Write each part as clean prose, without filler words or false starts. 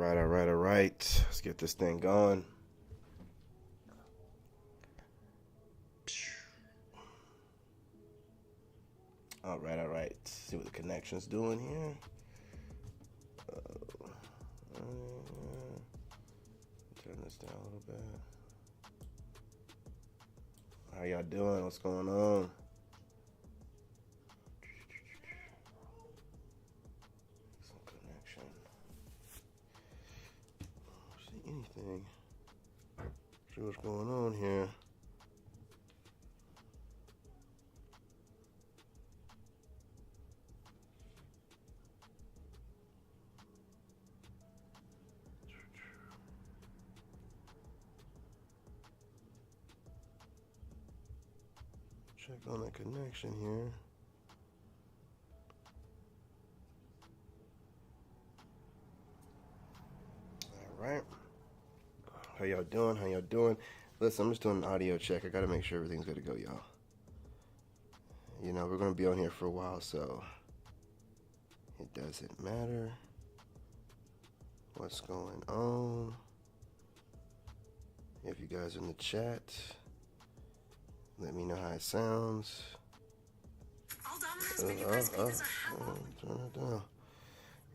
All right. Let's get this thing going. All right. See what the connection's doing here. Turn this down a little bit. How y'all doing? What's going on? Some connection. Don't see anything. See what's going on here. Check on the connection here. All right. How y'all doing? Listen, I'm just doing an audio check. I got to make sure everything's good to go, y'all. You know, we're going to be on here for a while, so it doesn't matter what's going on. If you guys are in the chat, let me know how it sounds. Turn it down.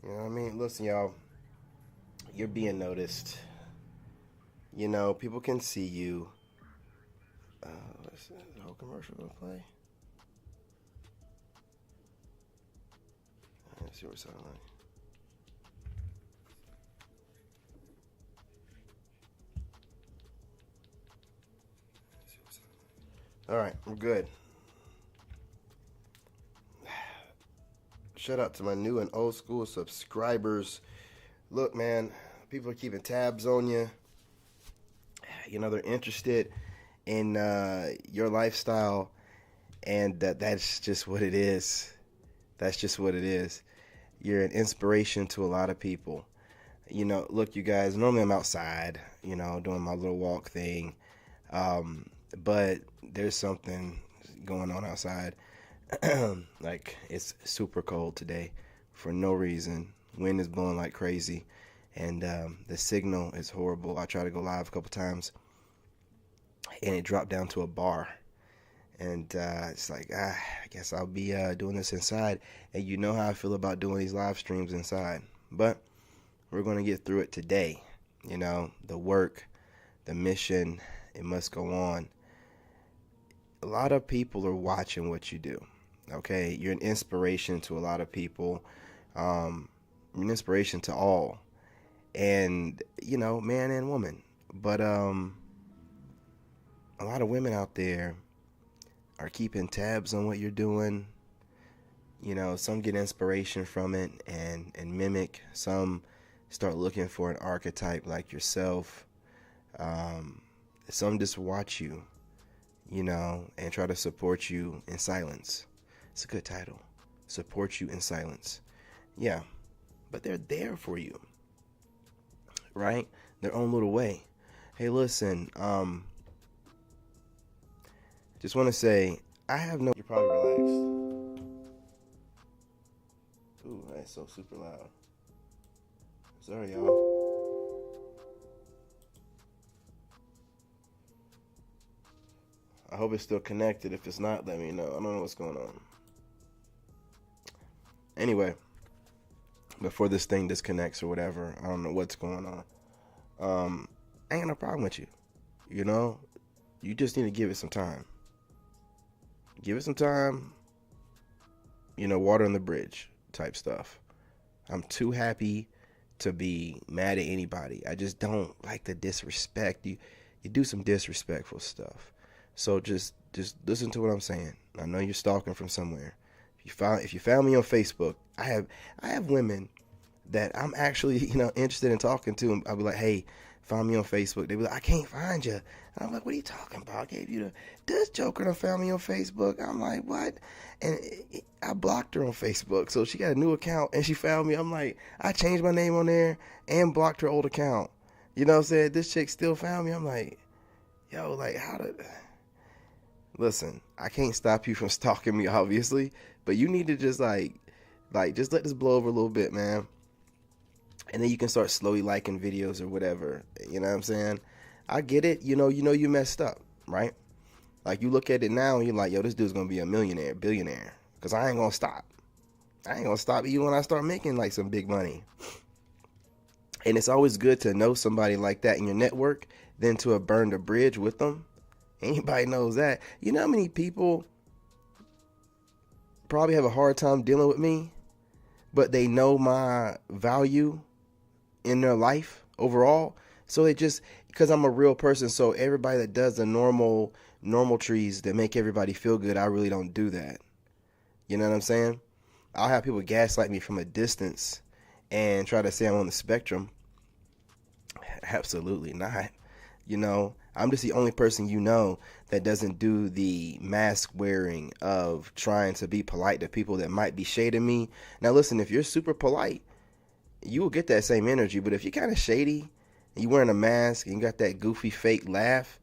You know what I mean? Listen, y'all, you're being noticed. You know, people can see you. Let's see, the whole commercial gonna play. Let's see what it sounds like. All right, we're good. Shout out to my new and old school subscribers. Look, man, people are keeping tabs on you. You know, they're interested in your lifestyle, and that's just what it is. That's just what it is. You're an inspiration to a lot of people. You know, look, you guys, normally I'm outside, you know, doing my little walk thing. But there's something going on outside. Like, it's super cold today for no reason. Wind is blowing like crazy, and the signal is horrible. I tried to go live a couple times, and it dropped down to a bar. And it's like, I guess I'll be doing this inside. And you know how I feel about doing these live streams inside. But we're going to get through it today. You know, the work, the mission, it must go on. A lot of people are watching what you do. Okay, you're an inspiration to a lot of people. You're an inspiration to all, and you know, man and woman. But a lot of women out there are keeping tabs on what you're doing. You know, some get inspiration from it and mimic. Some start looking for an archetype like yourself. Some just watch you, you know, and try to support you in silence. It's a good title. Support you in silence. Yeah, but they're there for you, right? Their own little way. Hey, listen, just want to say, I have no... You're probably relaxed. Ooh, that's so super loud. Sorry, y'all. I hope it's still connected. If it's not, let me know. I don't know what's going on. Anyway, before this thing disconnects or whatever, I don't know what's going on. I ain't no problem with you. You know, you just need to give it some time. Give it some time. You know, water on the bridge type stuff. I'm too happy to be mad at anybody. I just don't like the disrespect. You do some disrespectful stuff. So just listen to what I'm saying. I know you're stalking from somewhere. If you found me on Facebook, I have women that I'm actually, you know, interested in talking to. I'll be like, hey, find me on Facebook. They be like, I can't find you. And I'm like, what are you talking about? I gave you this joker done found me on Facebook. I'm like, what? And I blocked her on Facebook. So she got a new account and she found me. I'm like, I changed my name on there and blocked her old account. You know what I'm saying? This chick still found me. I'm like, yo, like, how did... Listen, I can't stop you from stalking me, obviously, but you need to just like just let this blow over a little bit, man. And then you can start slowly liking videos or whatever. You know what I'm saying? I get it. You messed up, right? Like, you look at it now and you're like, yo, this dude's gonna be a millionaire, billionaire. Because I ain't gonna stop. I ain't gonna stop even when I start making like some big money. And it's always good to know somebody like that in your network than to have burned a bridge with them. Anybody knows that. You know how many people probably have a hard time dealing with me, but they know my value in their life overall. So it just, because I'm a real person, so everybody that does the normal trees that make everybody feel good, I really don't do that. You know what I'm saying? I'll have people gaslight me from a distance and try to say I'm on the spectrum. Absolutely not. I'm just the only person that doesn't do the mask wearing of trying to be polite to people that might be shading me. Now listen, if you're super polite, you will get that same energy. But if you're kind of shady and you're wearing a mask and you got that goofy fake laugh,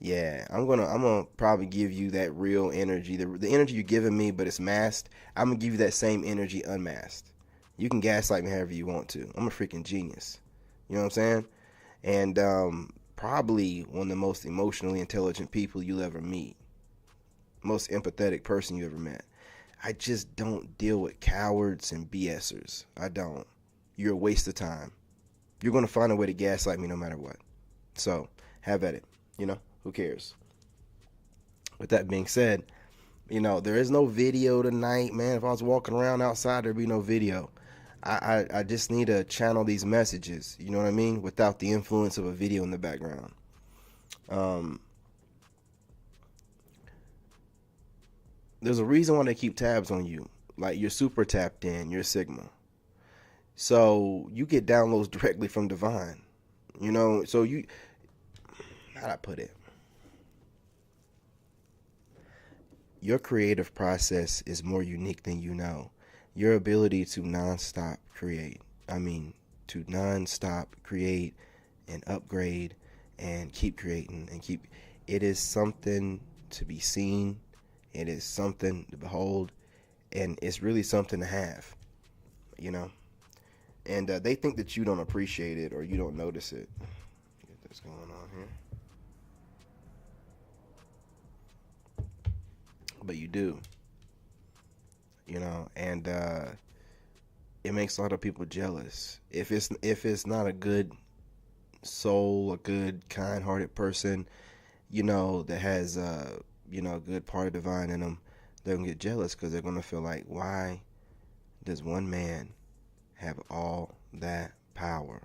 yeah, I'm gonna probably give you that real energy, the energy you're giving me, but it's masked. I'm gonna give you that same energy unmasked. You can gaslight me however you want to. I'm a freaking genius. You know what I'm saying? And probably one of the most emotionally intelligent people you'll ever meet. Most empathetic person you ever met. I just don't deal with cowards and BSers. I don't. You're a waste of time. You're going to find a way to gaslight me no matter what. So, have at it. Who cares? With that being said, there is no video tonight, man. If I was walking around outside, there'd be no video. I just need to channel these messages, you know what I mean, without the influence of a video in the background. There's a reason why they keep tabs on you. Like, you're super tapped in, you're Sigma. So you get downloads directly from Divine. So how'd I put it? Your creative process is more unique than you know. Your ability to non-stop create and upgrade and keep creating it is something to be seen. It is something to behold, and it's really something to have, and they think that you don't appreciate it or you don't notice it. Get this going on here, but you do. And it makes a lot of people jealous. If it's not a good soul, a good, kind-hearted person, that has a good part of divine in them, they're gonna get jealous because they're gonna feel like, why does one man have all that power?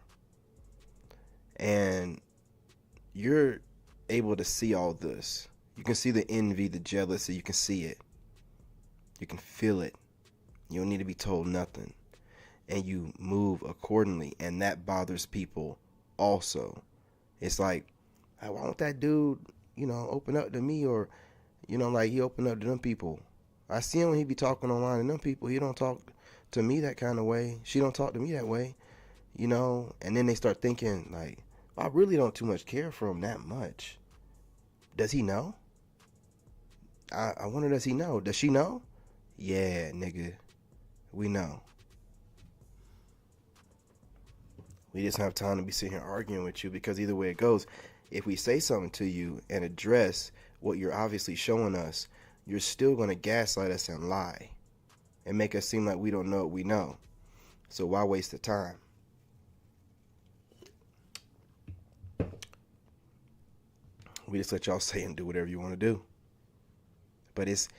And you're able to see all this. You can see the envy, the jealousy. You can see it. You can feel it. You don't need to be told nothing. And you move accordingly. And that bothers people also. It's like, why won't that dude, open up to me? Or, like he open up to them people. I see him when he be talking online, and them people, he don't talk to me that kind of way. She don't talk to me that way. And then they start thinking, like, I really don't too much care for him that much. Does he know? I wonder, does he know? Does she know? Yeah, nigga, we know. We just have time to be sitting here arguing with you, because either way it goes, if we say something to you and address what you're obviously showing us, you're still going to gaslight us and lie and make us seem like we don't know what we know. So why waste the time? We just let y'all say and do whatever you want to do. But it's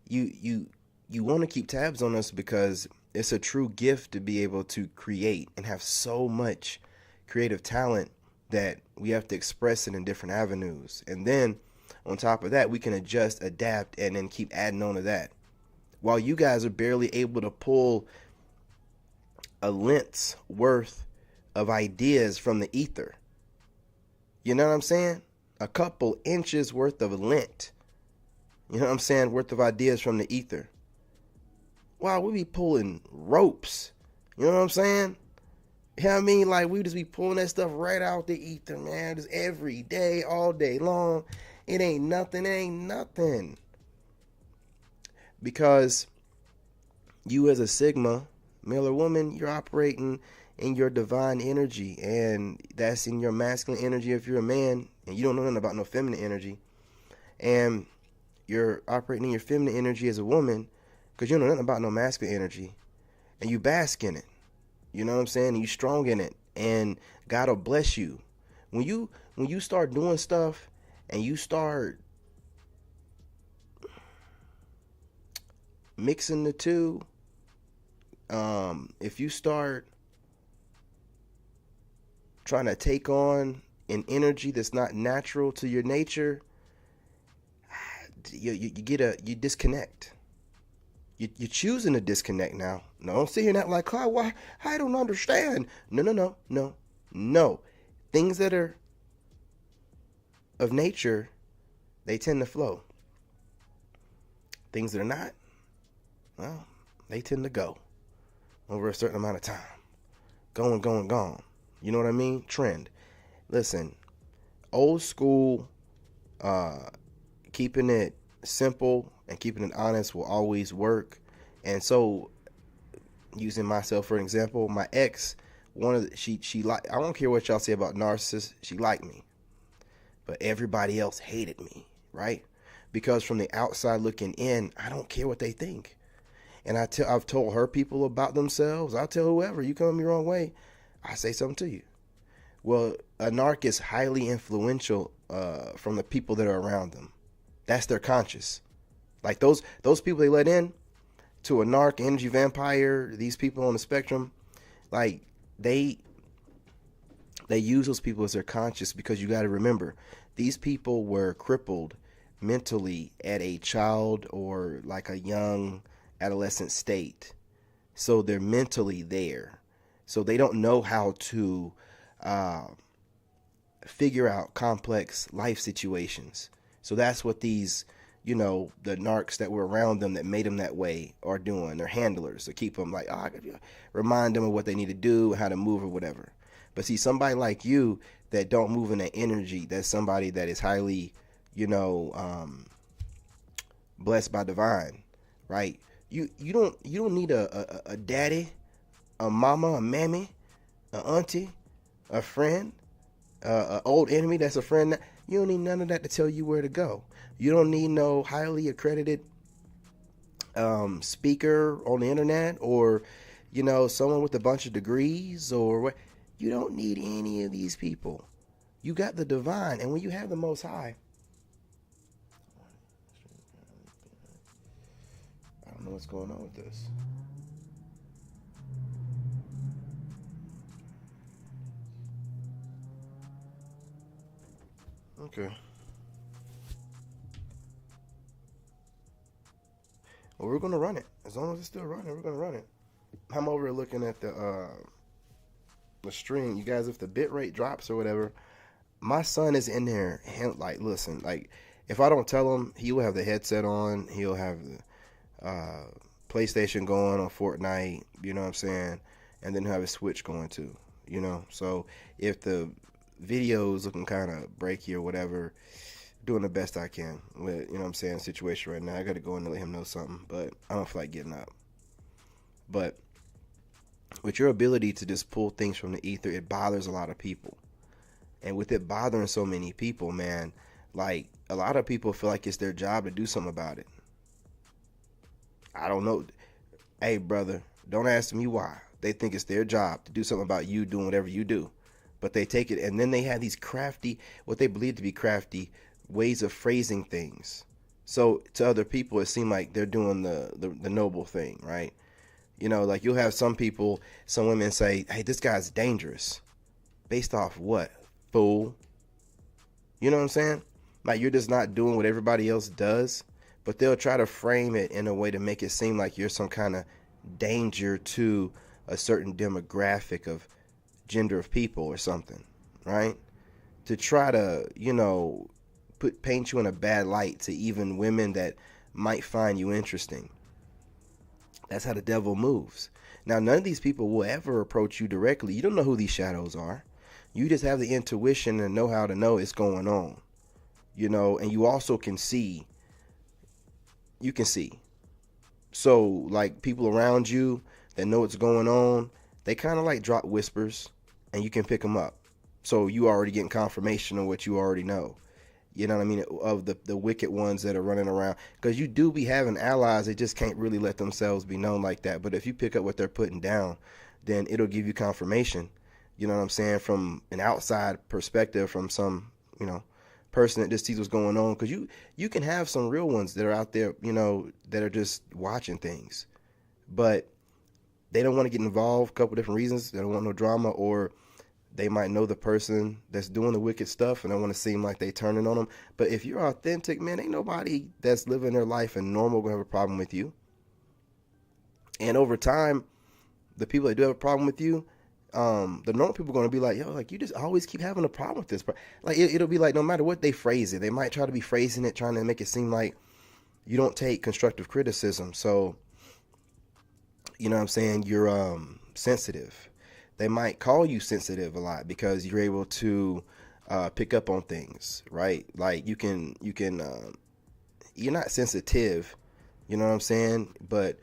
you want to keep tabs on us because it's a true gift to be able to create and have so much creative talent that we have to express it in different avenues. And then on top of that, we can adjust, adapt, and then keep adding on to that. While you guys are barely able to pull a length's worth of ideas from the ether. You know what I'm saying? A couple inches worth of length. You know what I'm saying? Worth of ideas from the ether. Wow, we be pulling ropes. You know what I'm saying? You know what I mean? Like, we just be pulling that stuff right out the ether, man. Just every day, all day long. It ain't nothing. Because you as a Sigma, male or woman, you're operating in your divine energy, and that's in your masculine energy if you're a man and you don't know nothing about no feminine energy, and you're operating in your feminine energy as a woman because you don't know nothing about no masculine energy, and you bask in it. You know what I'm saying? And you strong in it, and God will bless you. When you start doing stuff and you start mixing the two, if you start trying to take on an energy that's not natural to your nature, you disconnect. You're choosing to disconnect now. No, don't sit here and act like, oh, why? I don't understand. No. Things that are of nature, they tend to flow. Things that are not, well, they tend to go over a certain amount of time. Gone. You know what I mean? Trend. Listen, old school, keeping it simple and keeping it honest will always work. And so, using myself for an example, my ex, she like, I don't care what y'all say about narcissists, she liked me, but everybody else hated me, right? Because from the outside looking in, I don't care what they think. And I've told her people about themselves. I'll tell whoever, you come the wrong way, I say something to you. Well, a narc is highly influential from the people that are around them. That's their conscious. Like those people they let in to a narc, energy vampire, these people on the spectrum, like they use those people as their conscious, because you got to remember, these people were crippled mentally at a child or like a young adolescent state. So they're mentally there. So they don't know how to figure out complex life situations. So that's what these, the narcs that were around them that made them that way are doing. They're handlers to keep them like, remind them of what they need to do, how to move or whatever. But see, somebody like you that don't move in that energy, that's somebody that is highly, blessed by divine, right? You don't need a daddy, a mama, a mammy, a auntie, a friend, an old enemy that's a friend. You don't need none of that to tell you where to go. You don't need no highly accredited speaker on the internet, or someone with a bunch of degrees, or what. You don't need any of these people. You got the divine, and when you have the Most High, I don't know what's going on with this. Okay. Well, we're gonna run it. As long as it's still running, we're gonna run it. I'm over looking at the stream. You guys, if the bit rate drops or whatever, my son is in there. Like, listen, like, if I don't tell him, he will have the headset on. He'll have the PlayStation going on Fortnite. You know what I'm saying? And then he'll have his Switch going too. So if the video is looking kind of breaky or whatever, doing the best I can with, situation right now. I got to go in and let him know something, but I don't feel like getting up. But with your ability to just pull things from the ether, it bothers a lot of people. And with it bothering so many people, man, like, a lot of people feel like it's their job to do something about it. I don't know. Hey, brother, don't ask me why. They think it's their job to do something about you doing whatever you do. But they take it, and then they have these crafty, what they believe to be crafty, ways of phrasing things. So to other people, it seems like they're doing the noble thing, right? Like, you'll have some people, some women say, hey, this guy's dangerous. Based off what? Fool. You know what I'm saying? Like, you're just not doing what everybody else does, but they'll try to frame it in a way to make it seem like you're some kind of danger to a certain demographic of gender of people or something, right? To try to, paint you in a bad light to even women that might find you interesting. That's how the devil moves. Now, none of these people will ever approach you directly. You don't know who these shadows are. You just have the intuition and know how to know it's going on, and you also can see. So, like, people around you that know what's going on, they kind of like drop whispers, and you can pick them up. So you already getting confirmation of what you already know. You know what I mean? Of the wicked ones that are running around. Because you do be having allies that just can't really let themselves be known like that. But if you pick up what they're putting down, then it'll give you confirmation. You know what I'm saying? From an outside perspective, from some, person that just sees what's going on. Because you can have some real ones that are out there, that are just watching things. But they don't want to get involved, a couple different reasons. They don't want no drama, or they might know the person that's doing the wicked stuff and don't want to seem like they turning on them. But if you're authentic, man, ain't nobody that's living their life and normal going to have a problem with you. And over time, the people that do have a problem with you, the normal people are going to be like, yo, like, you just always keep having a problem with this. Like, it'll be like, no matter what they phrase it, they might try to be phrasing it, trying to make it seem like you don't take constructive criticism. So, you know what I'm saying? You're sensitive. They might call you sensitive a lot because you're able to pick up on things, right? Like you can you're not sensitive, you know what I'm saying? But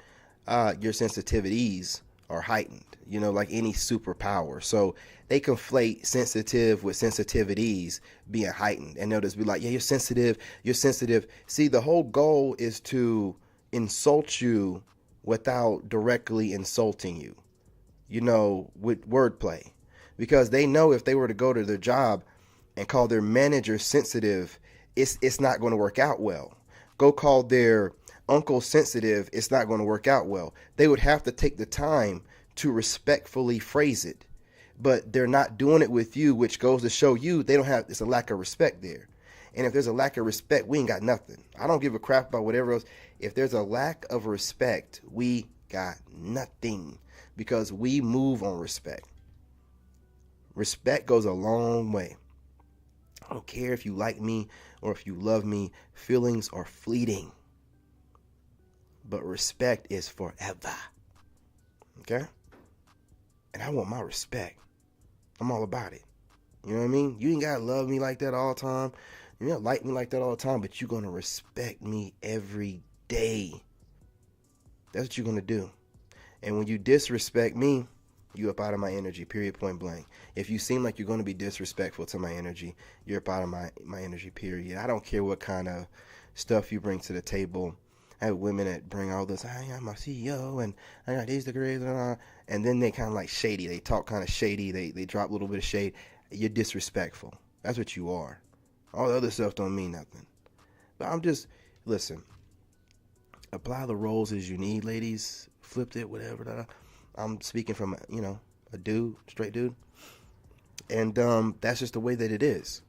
your sensitivities are heightened, like any superpower. So they conflate sensitive with sensitivities being heightened. And they'll just be like, yeah, you're sensitive. See, the whole goal is to insult you without directly insulting you. With wordplay, because they know if they were to go to their job and call their manager sensitive, it's not going to work out well. Go call their uncle sensitive, it's not going to work out well. They would have to take the time to respectfully phrase it, but they're not doing it with you, which goes to show you they don't have, it's a lack of respect there. And if there's a lack of respect, we ain't got nothing. I don't give a crap about whatever else. If there's a lack of respect, we got nothing. Because we move on respect. Respect goes a long way. I don't care if you like me or if you love me. Feelings are fleeting. But respect is forever. Okay? And I want my respect. I'm all about it. You know what I mean? You ain't got to love me like that all the time. You don't like me like that all the time. But you're going to respect me every day. That's what you're going to do. And when you disrespect me, you up out of my energy, period, point blank. If you seem like you're going to be disrespectful to my energy, you're up out of my energy, period. I don't care what kind of stuff you bring to the table. I have women that bring all this, I'm my CEO, and I got these degrees, and then they kind of like shady. They talk kind of shady. They drop a little bit of shade. You're disrespectful. That's what you are. All the other stuff don't mean nothing. But listen, apply the roles as you need, ladies. Flipped it, whatever. I'm speaking from a dude, straight dude, and that's just the way that it is,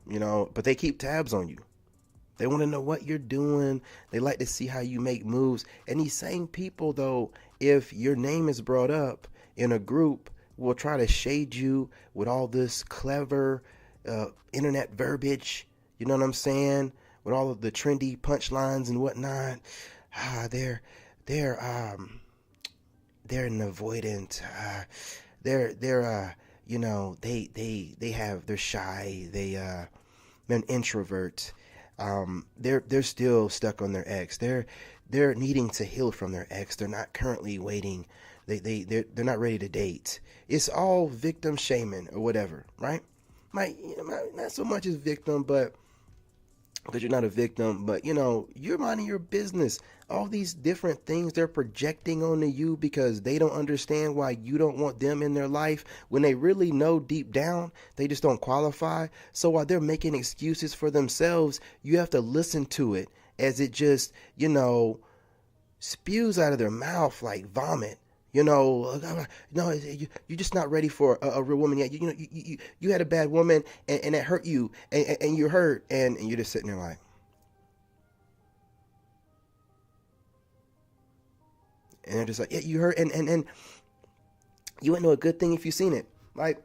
But they keep tabs on you. They want to know what you're doing. They like to see how you make moves. And these same people, though, if your name is brought up in a group, will try to shade you with all this clever internet verbiage. You know what I'm saying? With all of the trendy punchlines and whatnot. They're an avoidant. They're shy. They're an introvert. They're still stuck on their ex. They're needing to heal from their ex. They're not currently waiting. They're not ready to date. It's all victim shaming or whatever, right? Not so much as victim, but because you're not a victim, but you're minding your business. All these different things they're projecting onto you because they don't understand why you don't want them in their life when they really know deep down they just don't qualify. So while they're making excuses for themselves, you have to listen to it as it just, spews out of their mouth like vomit. No, you're just not ready for a real woman yet. You had a bad woman and it hurt you and you're hurt and you're just sitting there like. And they're just like, yeah, you hurt and you wouldn't know a good thing if you seen it. Like,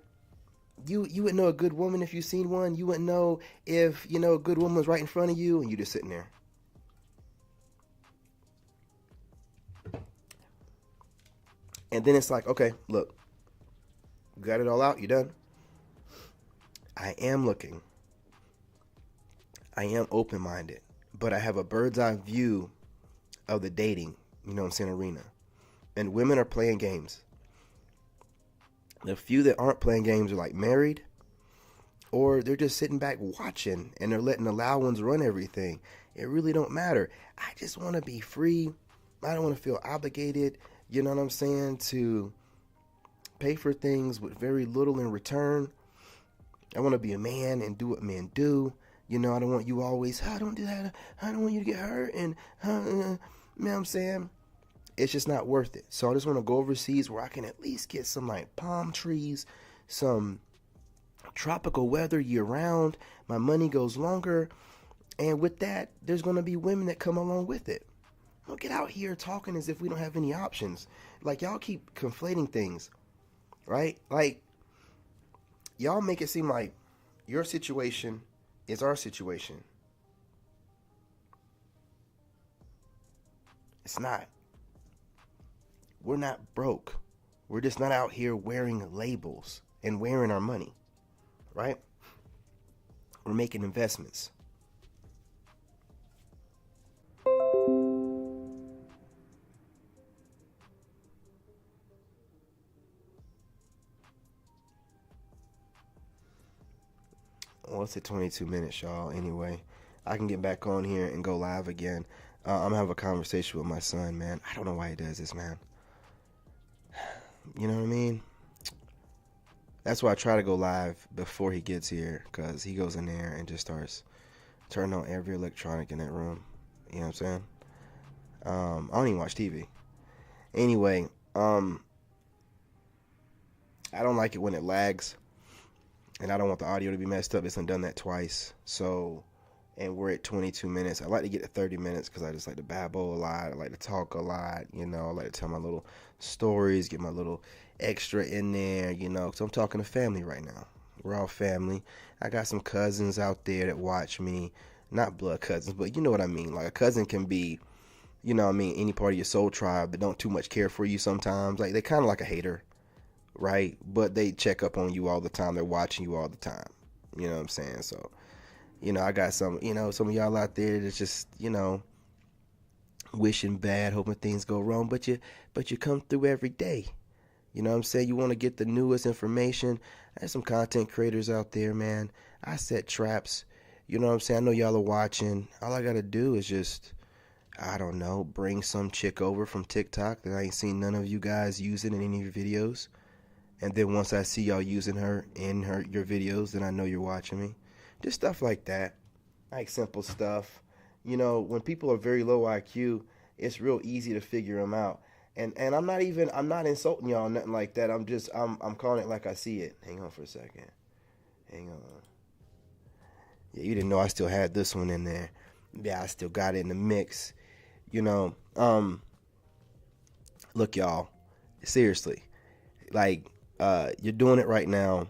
you wouldn't know a good woman if you seen one. You wouldn't know if, a good woman was right in front of you and you just sitting there. And then it's like, okay, look, you got it all out. You done? I am looking. I am open-minded. But I have a bird's eye view of the dating, arena. And women are playing games. The few that aren't playing games are like married, or they're just sitting back watching and they're letting the loud ones run everything. It really don't matter. I just want to be free. I don't want to feel obligated, you know what I'm saying, to pay for things with very little in return. I want to be a man and do what men do. You know, I don't want you always, I don't do that. I don't want you to get hurt. And, you know what I'm saying? It's just not worth it. So I just want to go overseas where I can at least get some like palm trees, some tropical weather year round. My money goes longer. And with that, there's going to be women that come along with it. Don't get out here talking as if we don't have any options. Like, y'all keep conflating things, right? Like, y'all make it seem like your situation is our situation. It's not. We're not broke. We're just not out here wearing labels and wearing our money, right? We're making investments. Well, it's at 22 minutes, y'all. Anyway, I can get back on here and go live again. I'm going to have a conversation with my son, man. I don't know why he does this, man. You know what I mean? That's why I try to go live before he gets here, because he goes in there and just starts turning on every electronic in that room. You know what I'm saying? I don't even watch TV. Anyway, I don't like it when it lags, and I don't want the audio to be messed up. It's done that twice. So, and we're at 22 minutes. I like to get to 30 minutes because I just like to babble a lot. I like to talk a lot. You know, I like to tell my little stories, get my little extra in there, you know, because I'm talking to family right now. We're all family. I got some cousins out there that watch me. Not blood cousins, but you know what I mean. Like, a cousin can be, you know what I mean, any part of your soul tribe that don't too much care for you sometimes. Like, they kind of like a hater, right? But they check up on you all the time. They're watching you all the time. You know what I'm saying? So, you know, I got some, you know, some of y'all out there that's just, you know, wishing bad, hoping things go wrong, but you come through every day. You know what I'm saying? You want to get the newest information. There's some content creators out there, man. I set traps. You know what I'm saying? I know y'all are watching. All I got to do is just, I don't know, bring some chick over from TikTok that I ain't seen none of you guys using in any of your videos. And then once I see y'all using her in your videos, then I know you're watching me. Just stuff like that. Like simple stuff. You know, when people are very low IQ, it's real easy to figure them out. And I'm not insulting y'all, nothing like that. I'm calling it like I see it. Hang on for a second. Hang on. Yeah, you didn't know I still had this one in there. Yeah, I still got it in the mix. You know, look, y'all, seriously, like, you're doing it right now.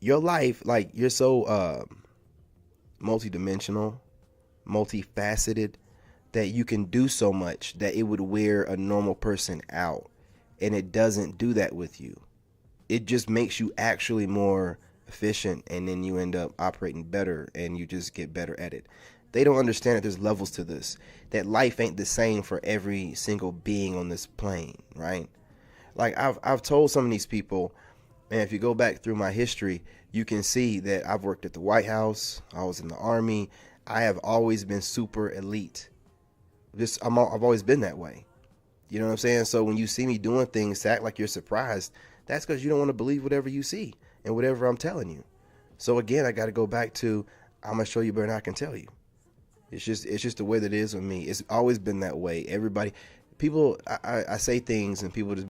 Your life, like, you're so multidimensional, multifaceted, that you can do so much that it would wear a normal person out. And it doesn't do that with you. It just makes you actually more efficient, and then you end up operating better and you just get better at it. They don't understand that there's levels to this, that life ain't the same for every single being on this plane, right? Like, I've told some of these people, man, if you go back through my history, you can see that I've worked at the White House, I was in the Army, I have always been super elite. I've always been that way. You know what I'm saying? So when you see me doing things to act like you're surprised, that's because you don't want to believe whatever you see and whatever I'm telling you. So again, I got to go back to, I'm going to show you better than I can tell you. It's just the way that it is with me. It's always been that way. Everybody, people, I say things and people just